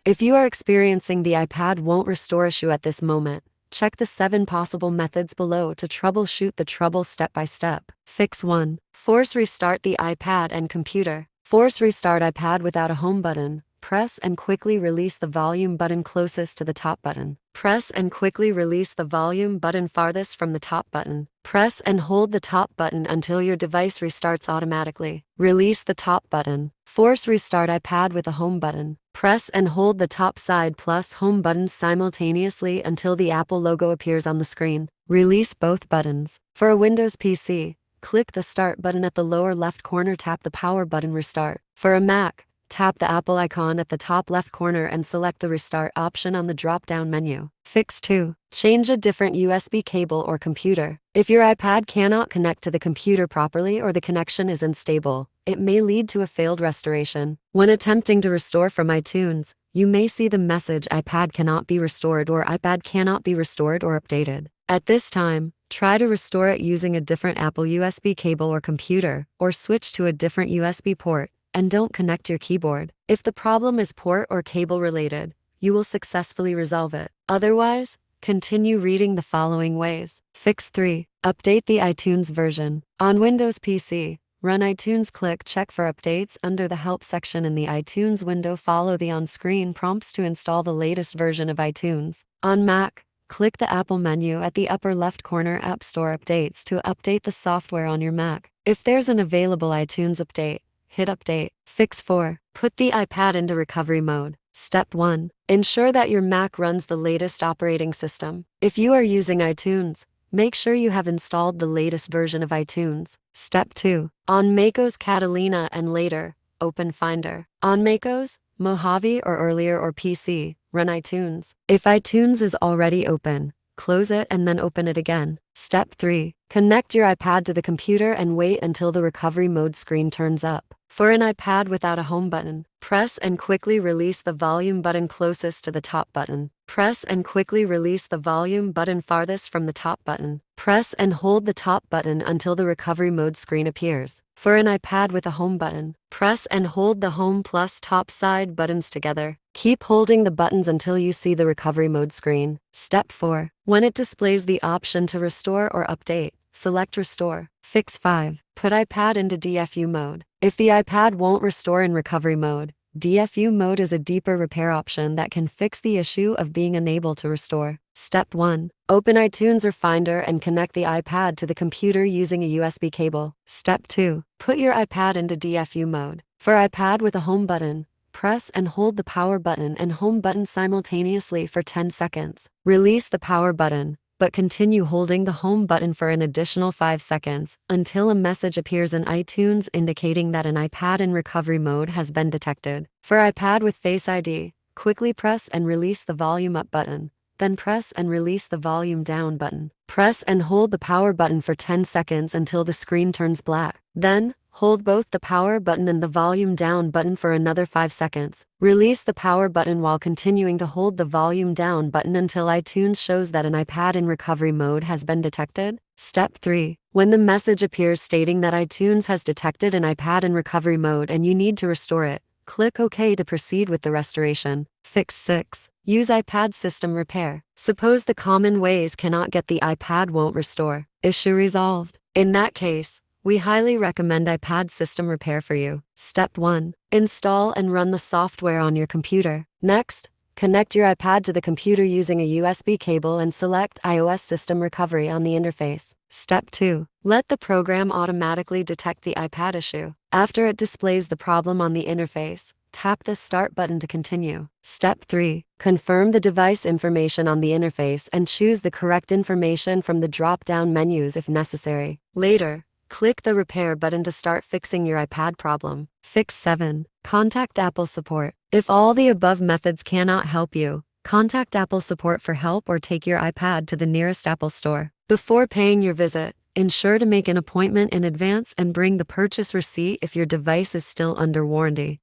If you are experiencing the iPad won't restore issue at this moment, check the 7 possible methods below to troubleshoot the trouble step by step. Fix 1. Force restart the iPad and computer. Force restart iPad without a home button. Press and quickly release the volume button closest to the top button. Press and quickly release the volume button farthest from the top button. Press and hold the top button until your device restarts automatically. Release the top button. Force restart iPad with a home button. Press and hold the top side plus home buttons simultaneously until the Apple logo appears on the screen. Release both buttons. For a Windows PC, click the Start button at the lower left corner, tap the Power button, restart. For a Mac, tap the Apple icon at the top left corner and select the Restart option on the drop-down menu. Fix 2. Change a different USB cable or computer. If your iPad cannot connect to the computer properly or the connection is unstable, it may lead to a failed restoration. When attempting to restore from iTunes, you may see the message iPad cannot be restored or iPad cannot be restored or updated. At this time, try to restore it using a different Apple USB cable or computer, or switch to a different USB port, and don't connect your keyboard. If the problem is port or cable related, you will successfully resolve it. Otherwise, continue reading the following ways. Fix 3. Update the iTunes version. On Windows PC, run iTunes, click Check for Updates under the Help section in the iTunes window. Follow the on-screen prompts to install the latest version of iTunes. On Mac, click the Apple menu at the upper left corner, App Store Updates, to update the software on your Mac. If there's an available iTunes update, hit Update. Fix 4. Put the iPad into recovery mode. Step 1. Ensure that your Mac runs the latest operating system. If you are using iTunes, make sure you have installed the latest version of iTunes. Step 2. On macOS Catalina and later, open Finder. On macOS, Mojave or earlier or PC, run iTunes. If iTunes is already open, close it and then open it again. Step 3. Connect your iPad to the computer and wait until the recovery mode screen turns up. For an iPad without a home button, press and quickly release the volume button closest to the top button. Press and quickly release the volume button farthest from the top button. Press and hold the top button until the recovery mode screen appears. For an iPad with a home button, press and hold the home plus top side buttons together. Keep holding the buttons until you see the recovery mode screen. Step 4. When it displays the option to restore or update, select Restore. Fix 5. Put iPad into DFU mode. If the iPad won't restore in recovery mode, DFU mode is a deeper repair option that can fix the issue of being unable to restore. Step 1. Open iTunes or Finder and connect the iPad to the computer using a USB cable. Step 2. Put your iPad into DFU mode. For iPad with a home button, press and hold the power button and home button simultaneously for 10 seconds. Release the power button, but continue holding the home button for an additional 5 seconds until a message appears in iTunes indicating that an iPad in recovery mode has been detected. For iPad with Face ID, quickly press and release the volume up button, then press and release the volume down button. Press and hold the power button for 10 seconds until the screen turns black. Then, hold both the power button and the volume down button for another 5 seconds. Release the power button while continuing to hold the volume down button until iTunes shows that an iPad in recovery mode has been detected. Step 3. When the message appears stating that iTunes has detected an iPad in recovery mode and you need to restore it, click OK to proceed with the restoration. Fix 6. Use iPad system repair. Suppose the common ways cannot get the iPad won't restore. Issue resolved. In that case, we highly recommend iPad system repair for you. Step 1. Install and run the software on your computer. Next, connect your iPad to the computer using a USB cable and select iOS System Recovery on the interface. Step 2. Let the program automatically detect the iPad issue. After it displays the problem on the interface, tap the Start button to continue. Step 3. Confirm the device information on the interface and choose the correct information from the drop-down menus if necessary. Later, click the Repair button to start fixing your iPad problem. Fix 7. Contact Apple Support. If all the above methods cannot help you, contact Apple Support for help or take your iPad to the nearest Apple store. Before paying your visit, ensure to make an appointment in advance and bring the purchase receipt if your device is still under warranty.